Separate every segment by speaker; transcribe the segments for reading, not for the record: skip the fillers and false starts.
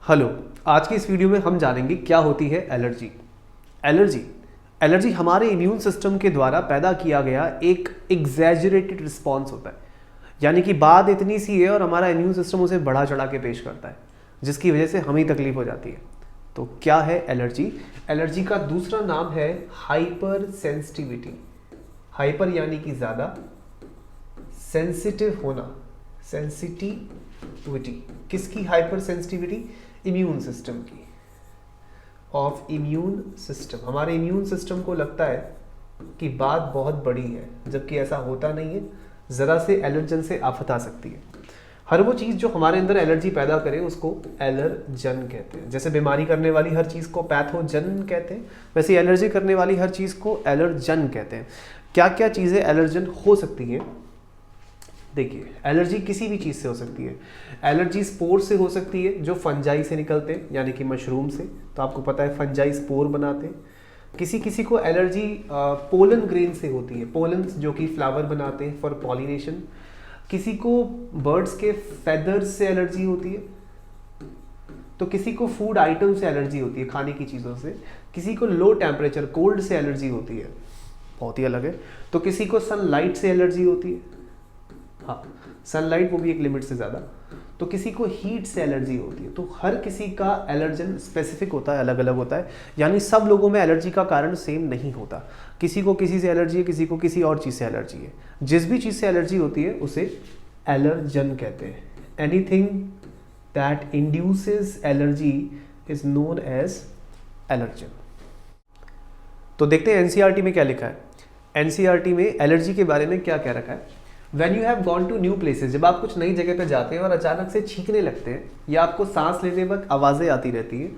Speaker 1: Hello. आज की इस वीडियो में हम जानेंगे क्या होती है एलर्जी। एलर्जी हमारे इम्यून सिस्टम के द्वारा पैदा किया गया एक एग्जैजरेटेड रिस्पॉन्स होता है, यानी कि बात इतनी सी है और हमारा इम्यून सिस्टम उसे बढ़ा चढ़ा के पेश करता है, जिसकी वजह से हमें तकलीफ हो जाती है। तो क्या है एलर्जी? एलर्जी का दूसरा नाम है हाइपर सेंसिटिविटी। हाइपर यानी कि ज़्यादा, सेंसिटिव होना, सेंसिटिविटी। किसकी हाइपर सेंसिटिविटी? इम्यून सिस्टम की, ऑफ इम्यून सिस्टम। हमारे इम्यून सिस्टम को लगता है कि बात बहुत बड़ी है, जबकि ऐसा होता नहीं है। ज़रा से एलर्जन से आफत आ सकती है। हर वो चीज़ जो हमारे अंदर एलर्जी पैदा करे उसको एलर्जन कहते हैं। जैसे बीमारी करने वाली हर चीज़ को पैथोजन कहते हैं, वैसे एलर्जी करने वाली हर चीज़ को एलर्जन कहते हैं। क्या क्या चीज़ें एलर्जन हो सकती हैं? देखिए, एलर्जी किसी भी चीज़ से हो सकती है। एलर्जी स्पोर से हो सकती है, जो फंजाई से निकलते हैं, यानी कि मशरूम से। तो आपको पता है फंजाई स्पोर बनाते हैं। किसी किसी को एलर्जी पोलन ग्रेन से होती है, पोलन जो कि फ्लावर बनाते हैं फॉर पॉलिनेशन। किसी को बर्ड्स के फेदर्स से एलर्जी होती है, तो किसी को फूड आइटम से एलर्जी होती है, खाने की चीज़ों से। किसी को लो टेम्परेचर कोल्ड से एलर्जी होती है, बहुत ही अलग है। तो किसी को सनलाइट से एलर्जी होती है, हाँ सनलाइट, वो भी एक लिमिट से ज़्यादा। तो किसी को हीट से एलर्जी होती है। तो हर किसी का एलर्जन स्पेसिफिक होता है, अलग अलग होता है, यानी सब लोगों में एलर्जी का कारण सेम नहीं होता। किसी को किसी से एलर्जी है, किसी को किसी और चीज़ से एलर्जी है। जिस भी चीज़ से एलर्जी होती है उसे एलर्जन कहते हैं। Anything that induces allergy is known as allergen. तो देखते हैं एनसीईआरटी में क्या लिखा है। एनसीईआरटी में एलर्जी के बारे में क्या क्या रखा है। When you have gone to new places, जब आप कुछ नई जगह पे जाते हैं और अचानक से छींकने लगते हैं या आपको सांस लेने वक्त आवाज़ें आती रहती हैं,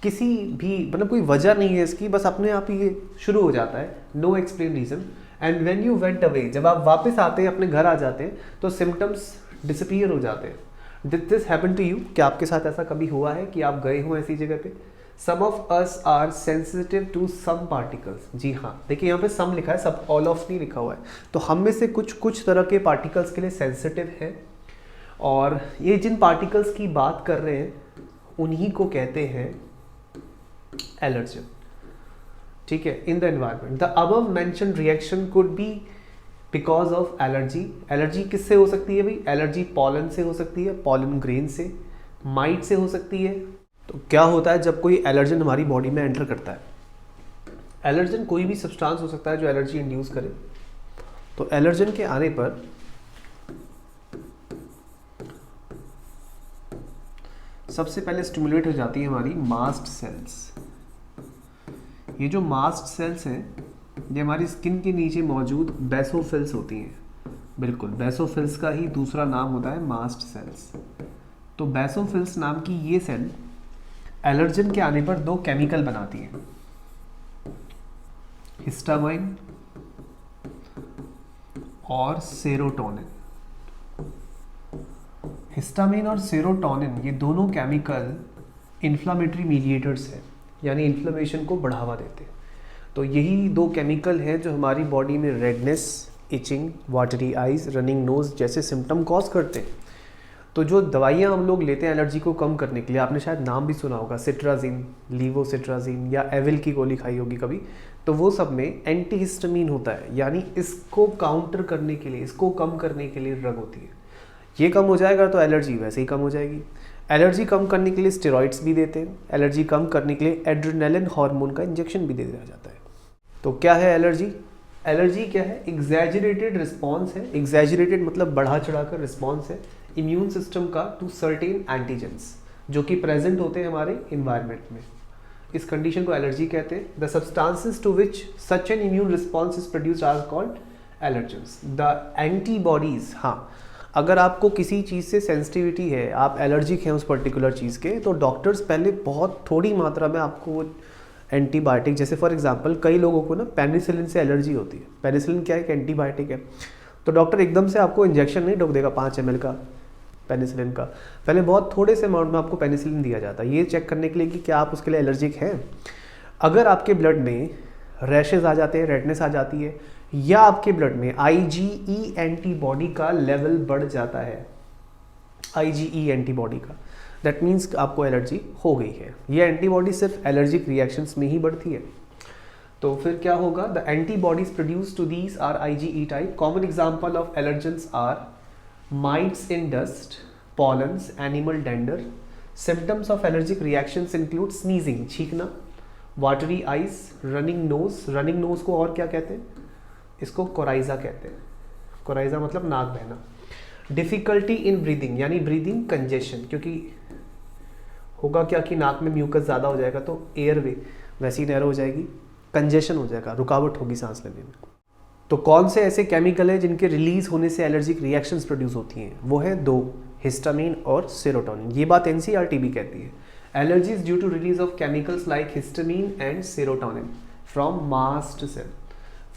Speaker 1: किसी भी मतलब कोई वजह नहीं है इसकी, बस अपने आप ही ये शुरू हो जाता है, no explain reason. And when you went away, जब आप वापस आते हैं, अपने घर आ जाते हैं, तो सिम्टम्स डिसअपीयर हो जाते हैं। Did this happen to you? क्या आपके साथ ऐसा कभी हुआ है कि आप गए हो ऐसी जगह पे? Some of us are sensitive to some particles. जी हाँ, देखिए यहाँ पे सम लिखा है, सब ऑल ऑफ नहीं लिखा हुआ है। तो हम में से कुछ तरह के पार्टिकल्स के लिए सेंसिटिव है, और ये जिन पार्टिकल्स की बात कर रहे हैं उन्हीं को कहते हैं एलर्जन। ठीक है, in the environment the above mentioned reaction could be because of allergy. Allergy किससे हो सकती है भाई? एलर्जी पॉलन से हो सकती है, पॉलन ग्रेन से, माइट से हो सकती है। तो क्या होता है जब कोई एलर्जन हमारी बॉडी में एंटर करता है? एलर्जन कोई भी सब्सटेंस हो सकता है जो एलर्जी इंड्यूस करे। तो एलर्जन के आने पर सबसे पहले स्टिमुलेट हो जाती है हमारी मास्ट सेल्स। ये जो मास्ट सेल्स हैं, ये हमारी स्किन के नीचे मौजूद बेसोफिल्स होती हैं। बिल्कुल, बेसोफिल्स का ही दूसरा नाम होता है मास्ट सेल्स। तो बेसोफिल्स नाम की ये सेल एलर्जन के आने पर दो केमिकल बनाती है, हिस्टामाइन और सेरोटोनिन। हिस्टामाइन और सेरोटोनिन ये दोनों केमिकल इन्फ्लामेटरी मीडिएटर्स हैं, यानी इन्फ्लेमेशन को बढ़ावा देते हैं। तो यही दो केमिकल हैं जो हमारी बॉडी में redness, itching, watery eyes, running nose जैसे सिम्टम कॉज करते हैं। तो जो दवाइयाँ हम लोग लेते हैं एलर्जी को कम करने के लिए, आपने शायद नाम भी सुना होगा, सिट्राजिन, लीवोसिट्राजिन या एविल की गोली खाई होगी कभी। तो वो सब में एंटीहिस्टामिन होता है, यानी इसको काउंटर करने के लिए, इसको कम करने के लिए ड्रग होती है। ये कम हो जाएगा तो एलर्जी वैसे ही कम हो जाएगी। एलर्जी कम करने के लिए स्टेरॉइड्स भी देते हैं। एलर्जी कम करने के लिए एड्रेनालिन हार्मोन का इंजेक्शन भी दे दिया जाता है। तो क्या है एलर्जी? एलर्जी क्या है? एग्जैजरेटेड रिस्पॉन्स है। एग्जैजरेटेड मतलब बढ़ा चढ़ा कर रिस्पॉन्स है इम्यून सिस्टम का टू सर्टेन एंटीजेंस जो कि प्रेजेंट होते हैं हमारे इन्वायरमेंट में। इस कंडीशन को एलर्जी कहते हैं। The substances to which such an immune response is produced are called allergens. The antibodies, हाँ, अगर आपको किसी चीज़ से सेंसिटिविटी है, आप एलर्जिक हैं उस पर्टिकुलर चीज़ के, तो डॉक्टर्स पहले बहुत थोड़ी मात्रा में आपको वो एंटीबायोटिक, जैसे फॉर एग्जांपल कई लोगों को ना पेनिसिलिन से एलर्जी होती है। पेनिसिलिन क्या है? एक एंटीबायोटिक है। तो डॉक्टर एकदम से आपको इंजेक्शन नहीं ठोक देगा 5 ml का पेनिसिलिन का। पहले बहुत थोड़े से अमाउंट में आपको पेनिसिलिन दिया जाता है, ये चेक करने के लिए कि क्या आप उसके लिए एलर्जिक हैं। अगर आपके ब्लड में रैशेज आ जाते हैं, रेडनेस आ जाती है, या आपके ब्लड में IgE एंटीबॉडी का लेवल बढ़ जाता है, IgE एंटीबॉडी का, दैट मीन्स आपको एलर्जी हो गई है। ये एंटीबॉडी सिर्फ एलर्जिक रिएक्शंस में ही बढ़ती है। तो फिर क्या होगा, the antibodies produce to these are IgE type. Common example of allergens are mites in dust, pollens, animal dander. Symptoms of allergic reactions include sneezing, छींकना, watery eyes, running nose. Running nose को और क्या कहते हैं, इसको coryza कहते हैं। Coryza मतलब नाक बहना। डिफिकल्टी इन ब्रीदिंग यानी ब्रीदिंग कंजेशन, क्योंकि होगा क्या कि नाक में म्यूकस ज़्यादा हो जाएगा तो एयरवे वैसी नैरो हो जाएगी, कंजेशन हो जाएगा, रुकावट होगी सांस लेने में। तो कौन से ऐसे केमिकल है जिनके रिलीज होने से एलर्जिक रिएक्शंस प्रोड्यूस होती हैं, वो है दो, हिस्टामिन और सेरोटोनिन। ये बात NCERT भी कहती है। Allergies due to release of chemicals like histamine and serotonin from mast cell.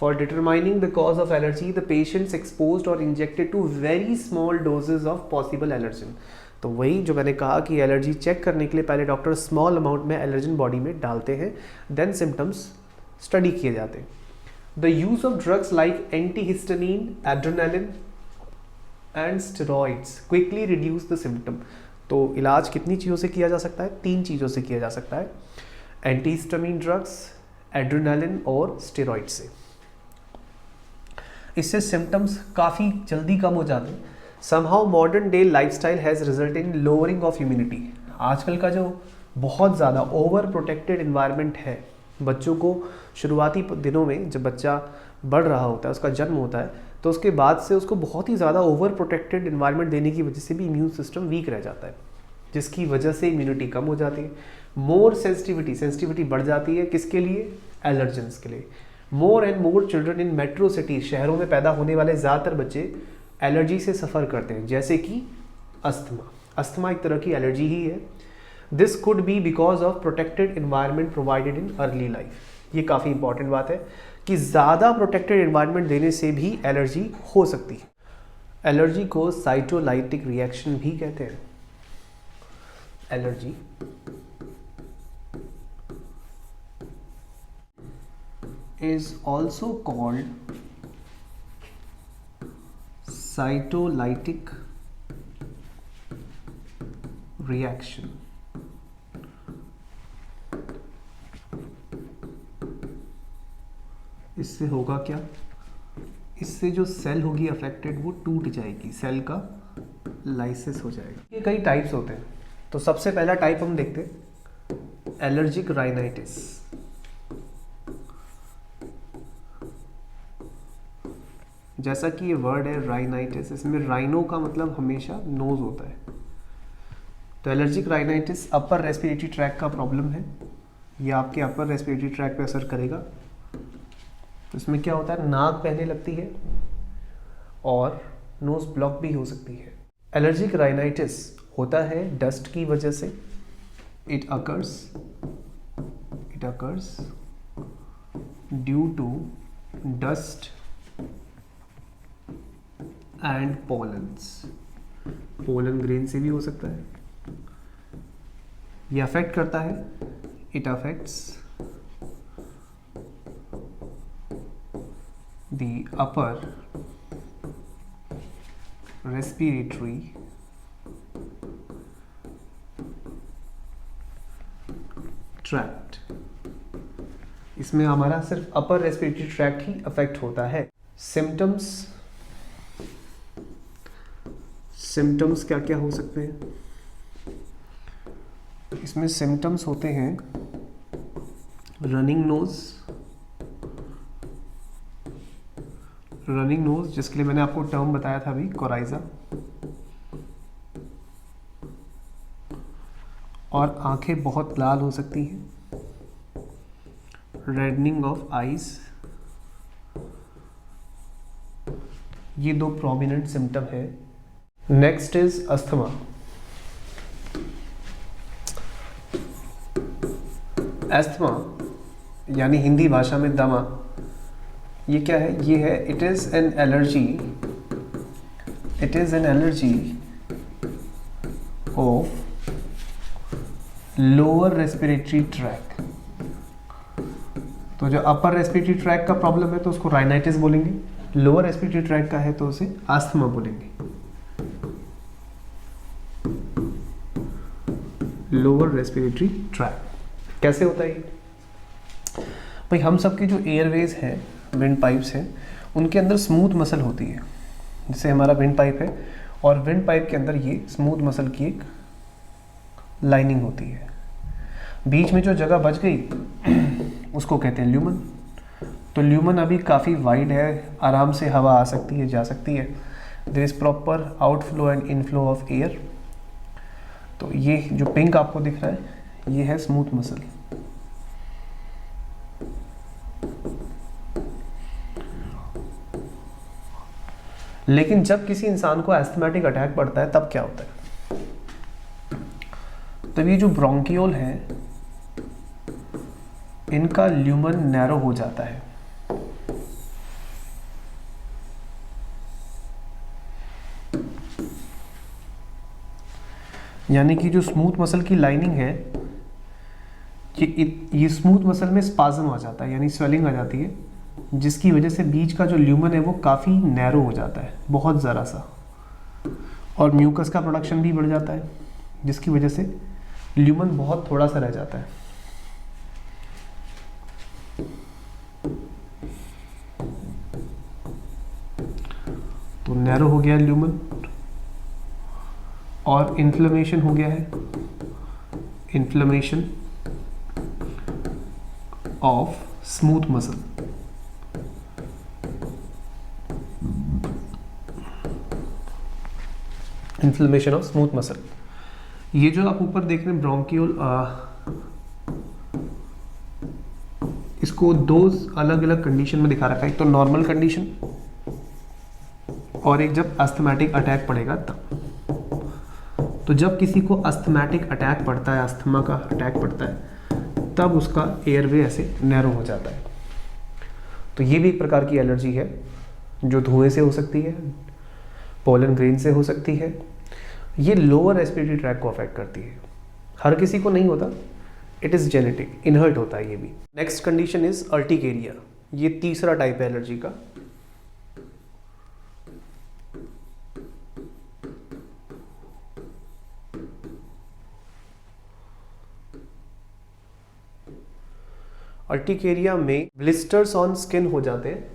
Speaker 1: For determining the cause of allergy, the patients exposed or injected to very small doses of possible allergen। तो वही जो मैंने कहा कि allergy check करने के लिए पहले डॉक्टर स्मॉल अमाउंट में एलर्जन बॉडी में डालते हैं, देन सिम्टम्स स्टडी किए जाते हैं। The use of drugs like antihistamine, adrenaline and steroids quickly reduce the symptom. तो इलाज कितनी चीज़ों से किया जा सकता है, 3 चीज़ों से किया जा सकता है, एंटीहिस्टामिन ड्रग्स, एड्रेनालिन और स्टेरॉइड से। इससे सिम्टम्स काफ़ी जल्दी कम हो जाते हैं। Somehow modern day lifestyle has result in lowering of immunity. आजकल का जो बहुत ज़्यादा ओवर प्रोटेक्टेड इन्वायरमेंट है, बच्चों को शुरुआती दिनों में जब बच्चा बढ़ रहा होता है, उसका जन्म होता है, तो उसके बाद से उसको बहुत ही ज़्यादा ओवर प्रोटेक्टेड इन्वायरमेंट देने की वजह से भी इम्यून सिस्टम वीक रह जाता है, जिसकी वजह से इम्यूनिटी कम हो जाती है। मोर सेंसिटिविटी बढ़ जाती है, किसके लिए, एलर्जेंस के लिए। More and more children in metro city, शहरों में पैदा होने वाले ज़्यादातर बच्चे एलर्जी से सफ़र करते हैं, जैसे कि अस्थमा। अस्थमा एक तरह की एलर्जी ही है। This could be because of protected environment provided in early life. ये काफ़ी इंपॉर्टेंट बात है कि ज़्यादा प्रोटेक्टेड इन्वायरमेंट देने से भी एलर्जी हो सकती है। एलर्जी को साइटोलाइटिक रिएक्शन भी कहते हैं। Allergy is also called cytolytic reaction। इससे होगा क्या, इससे जो सेल होगी अफेक्टेड वो टूट जाएगी, सेल का लाइसिस हो जाएगा। ये कई टाइप्स होते हैं। तो सबसे पहला टाइप हम देखते हैं, एलर्जिक राइनाइटिस। जैसा कि ये वर्ड है राइनाइटिस, इसमें राइनो का मतलब हमेशा नोज होता है। तो allergic rhinitis upper respiratory tract का प्रॉब्लम है, ये आपके अपर रेस्पिरेटरी ट्रैक पे असर करेगा। तो इसमें क्या होता है, नाक बहने लगती है और नोज ब्लॉक भी हो सकती है। एलर्जिक राइनाइटिस होता है डस्ट की वजह से। It occurs due to dust and pollens. Pollen grain से भी हो सकता है। ये अफेक्ट करता है, it affects the upper respiratory tract. इसमें हमारा सिर्फ अपर रेस्पिरेटरी ट्रैक्ट ही अफेक्ट होता है। सिम्टम्स क्या क्या हो सकते हैं, इसमें सिम्टम्स होते हैं रनिंग नोज, जिसके लिए मैंने आपको टर्म बताया था अभी, कोराइजा। और आंखें बहुत लाल हो सकती हैं, रेडनिंग ऑफ आईज। ये 2 प्रोमिनेंट सिम्टम है। Next is asthma. अस्थमा यानी हिंदी भाषा में दमा, ये क्या है, ये है it is an allergy of lower respiratory tract. तो जो अपर रेस्पिरेटरी ट्रैक का प्रॉब्लम है तो उसको राइनाइटिस बोलेंगे, लोअर रेस्पिरेटरी ट्रैक का है तो उसे अस्थमा बोलेंगे। Lower respiratory tract. कैसे होता है ये भाई? हम सबके जो एयरवेज हैं, विंड पाइप्स हैं, उनके अंदर स्मूथ मसल होती है। जैसे हमारा विंड पाइप है और विंड पाइप के अंदर ये स्मूथ मसल की एक लाइनिंग होती है। बीच में जो जगह बच गई उसको कहते हैं ल्यूमन। तो ल्यूमन अभी काफ़ी वाइड है, आराम से हवा आ सकती है, जा सकती है। There is proper outflow and inflow of air. तो ये जो पिंक आपको दिख रहा है ये है स्मूथ मसल। लेकिन जब किसी इंसान को एस्थमेटिक अटैक पड़ता है तब क्या होता है? तब ये जो ब्रोंकियोल है इनका ल्यूमन नैरो हो जाता है। यानी कि जो स्मूथ मसल की लाइनिंग है ये स्मूथ मसल में स्पाज्म आ जाता है, यानी स्वेलिंग आ जाती है, जिसकी वजह से बीच का जो ल्यूमन है वो काफ़ी नैरो हो जाता है, बहुत ज़रा सा, और म्यूकस का प्रोडक्शन भी बढ़ जाता है, जिसकी वजह से ल्यूमन बहुत थोड़ा सा रह जाता है। तो नैरो हो गया ल्यूमन और इन्फ्लेमेशन हो गया है, inflammation of smooth muscle. Inflammation of smooth muscle. ये जो आप ऊपर देख रहे हैं ब्रोंकियोल, इसको दो अलग अलग कंडीशन में दिखा रखा है। एक तो नॉर्मल कंडीशन और एक जब अस्थमैटिक अटैक पड़ेगा तब। तो जब किसी को अस्थमैटिक अटैक पड़ता है, अस्थमा का अटैक पड़ता है, तब उसका एयरवे ऐसे नैरो हो जाता है। तो ये भी एक प्रकार की एलर्जी है जो धुएं से हो सकती है, पोलन ग्रेन से हो सकती है। ये लोअर रेस्पिरेटरी ट्रैक को अफेक्ट करती है। हर किसी को नहीं होता, इट इज़ जेनेटिक, इनहर्ट होता है ये भी। Next condition is urticaria. ये तीसरा टाइप है एलर्जी का। अर्टिकेरिया में ब्लिस्टर्स ऑन स्किन हो जाते हैं।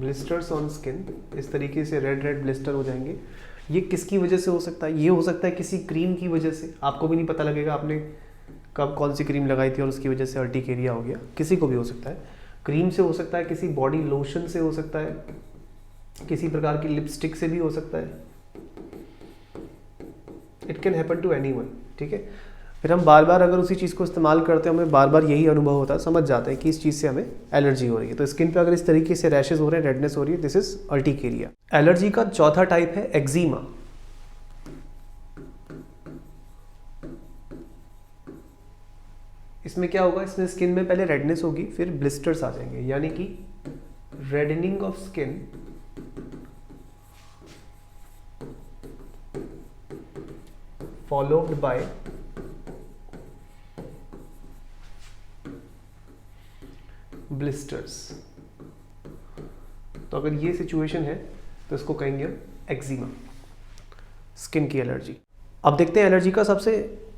Speaker 1: ब्लिस्टर्स ऑन स्किन, इस तरीके से रेड रेड ब्लिस्टर हो जाएंगे। ये किसकी वजह से हो सकता है? ये हो सकता है किसी क्रीम की वजह से। आपको भी नहीं पता लगेगा आपने कब कौन सी क्रीम लगाई थी और उसकी वजह से अर्टिकेरिया हो गया। किसी को भी हो सकता है, क्रीम से हो सकता है, किसी बॉडी लोशन से हो सकता है, किसी प्रकार की लिपस्टिक से भी हो सकता है। It can happen to anyone, ठीक है। फिर हम बार बार अगर उसी चीज़ को इस्तेमाल करते हैं, हमें बार बार यही अनुभव होता है, समझ जाते हैं कि इस चीज़ से हमें एलर्जी हो रही है। तो स्किन पे अगर इस तरीके से रैशेज हो रहे हैं, रेडनेस हो रही है, दिस इज अर्टिकेरिया। एलर्जी का चौथा टाइप है एक्जिमा। इसमें क्या होगा? इसमें स्किन में पहले रेडनेस होगी, फिर ब्लिस्टर्स आ जाएंगे, यानी कि reddening of skin followed by blisters। तो अगर ये सिचुएशन है तो इसको कहेंगे हम एक्जिमा, स्किन की एलर्जी। अब देखते हैं एलर्जी का सबसे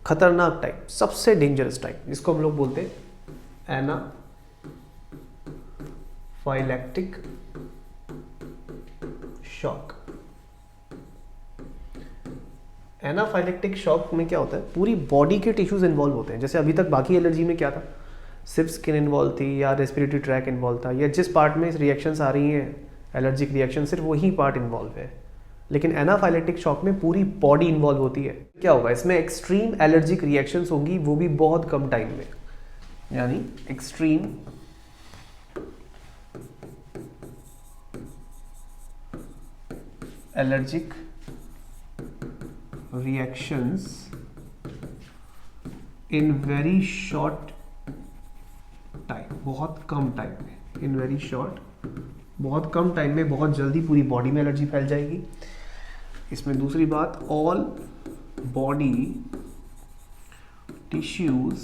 Speaker 1: खतरनाक टाइप, सबसे डेंजरस टाइप, जिसको हम लोग बोलते हैं एनाफाइलैक्टिक शॉक। एनाफाइलेक्टिक शॉक में क्या होता है? पूरी बॉडी के टिश्यूज इन्वॉल्व होते हैं। जैसे अभी तक बाकी एलर्जी में क्या था, सिर्फ स्किन इन्वॉल्व थी या रेस्पिरेटरी ट्रैक इन्वॉल्व था, या जिस पार्ट में रिएक्शंस आ रही हैं एलर्जिक रिएक्शन सिर्फ वही पार्ट इन्वॉल्व है। लेकिन एनाफाइलेक्टिक शॉक में पूरी बॉडी इन्वॉल्व होती है। क्या होगा इसमें? एक्सट्रीम एलर्जिक रिएक्शंस होंगी, वो भी बहुत कम टाइम में, यानी extreme allergic reactions in very short time, बहुत कम टाइम में, in very short, बहुत कम टाइम में, बहुत जल्दी पूरी बॉडी में एलर्जी फैल जाएगी। इसमें दूसरी बात, all body tissues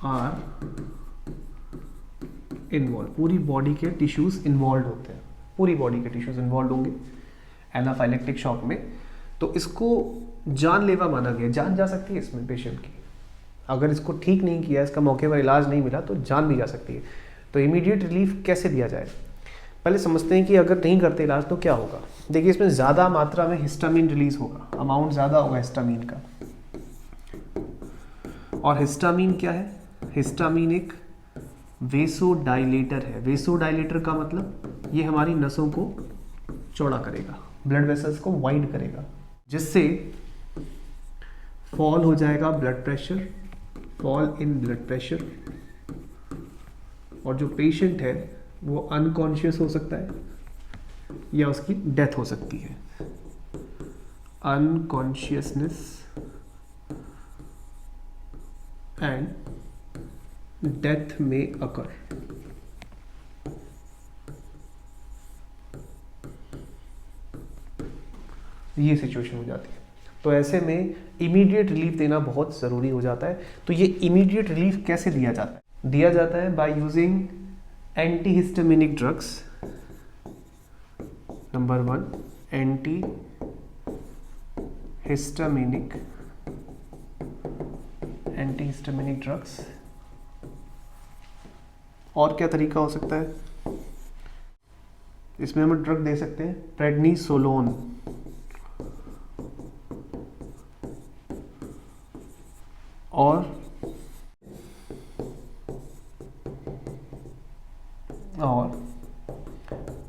Speaker 1: are involve, पूरी बॉडी के टिश्यूज इन्वॉल्व होते हैं। पूरी बॉडी के टिश्यूज इन्वॉल्व होंगे एनाफाइलेक्टिक शॉक में। तो इसको जानलेवा माना गया, जान जा सकती है इसमें पेशेंट की, अगर इसको ठीक नहीं किया, इसका मौके पर इलाज नहीं मिला तो जान भी जा सकती है। तो इमीडिएट रिलीफ कैसे दिया जाए, पहले समझते हैं कि अगर नहीं करते इलाज तो क्या होगा। देखिए इसमें ज़्यादा मात्रा में हिस्टामिन रिलीज होगा, अमाउंट ज़्यादा होगा हिस्टामिन का। और हिस्टामिन क्या है, हिस्टामिन एक वेसोडाइलेटर है। वेसोडाइलेटर का मतलब ये हमारी नसों को चौड़ा करेगा, ब्लड वेसल्स को वाइड करेगा, जिससे फॉल हो जाएगा blood pressure, fall in blood pressure, और जो पेशेंट है वो अनकॉन्शियस हो सकता है या उसकी डेथ हो सकती है। अनकॉन्शियसनेस एंड डेथ में अकर। ये सिचुएशन हो जाती है। तो ऐसे में इमीडिएट रिलीफ देना बहुत ज़रूरी हो जाता है। तो ये इमीडिएट रिलीफ कैसे दिया जाता है? दिया जाता है by using antihistaminic drugs. Number 1, antihistaminic drugs. और क्या तरीका हो सकता है? इसमें हम ड्रग दे सकते हैं प्रेडनिसोलोन, और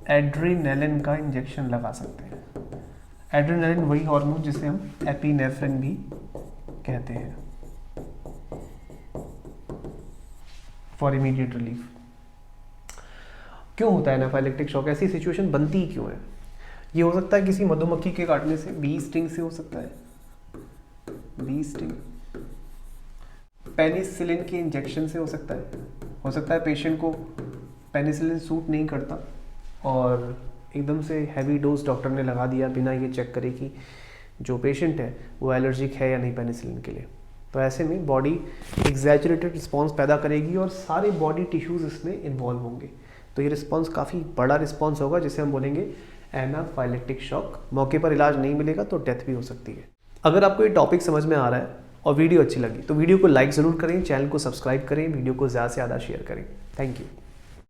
Speaker 1: एड्रेनालिन का इंजेक्शन लगा सकते हैं। एड्रेनालिन वही हार्मोन जिसे हम एपिनेफ्रिन भी कहते हैं, फॉर इमीडिएट रिलीफ। क्यों होता है एनाफाइलेक्टिक शॉक? ऐसी सिचुएशन बनती ही क्यों है? ये हो सकता है किसी मधुमक्खी के काटने से, बी स्टिंग से हो सकता है, बी स्टिंग। पेनिसिलिन के इंजेक्शन से हो सकता है पेशेंट को पेनिसिलिन सूट नहीं करता और एकदम से हैवी डोज डॉक्टर ने लगा दिया बिना ये चेक करे कि जो पेशेंट है वो एलर्जिक है या नहीं पेनिसिलिन के लिए। तो ऐसे में बॉडी एग्जैजुरेटेड रिस्पॉन्स पैदा करेगी और सारे बॉडी टिश्यूज इसमें इन्वॉल्व होंगे। तो ये रिस्पॉन्स काफ़ी बड़ा रिस्पॉन्स होगा, जिसे हम बोलेंगे एनाफाइलेक्टिक शॉक। मौके पर इलाज नहीं मिलेगा तो डेथ भी हो सकती है। अगर आपको ये टॉपिक समझ में आ रहा है और वीडियो अच्छी लगी तो वीडियो को लाइक ज़रूर करें, चैनल को सब्सक्राइब करें, वीडियो को ज़्यादा से ज़्यादा शेयर करें। Thank you.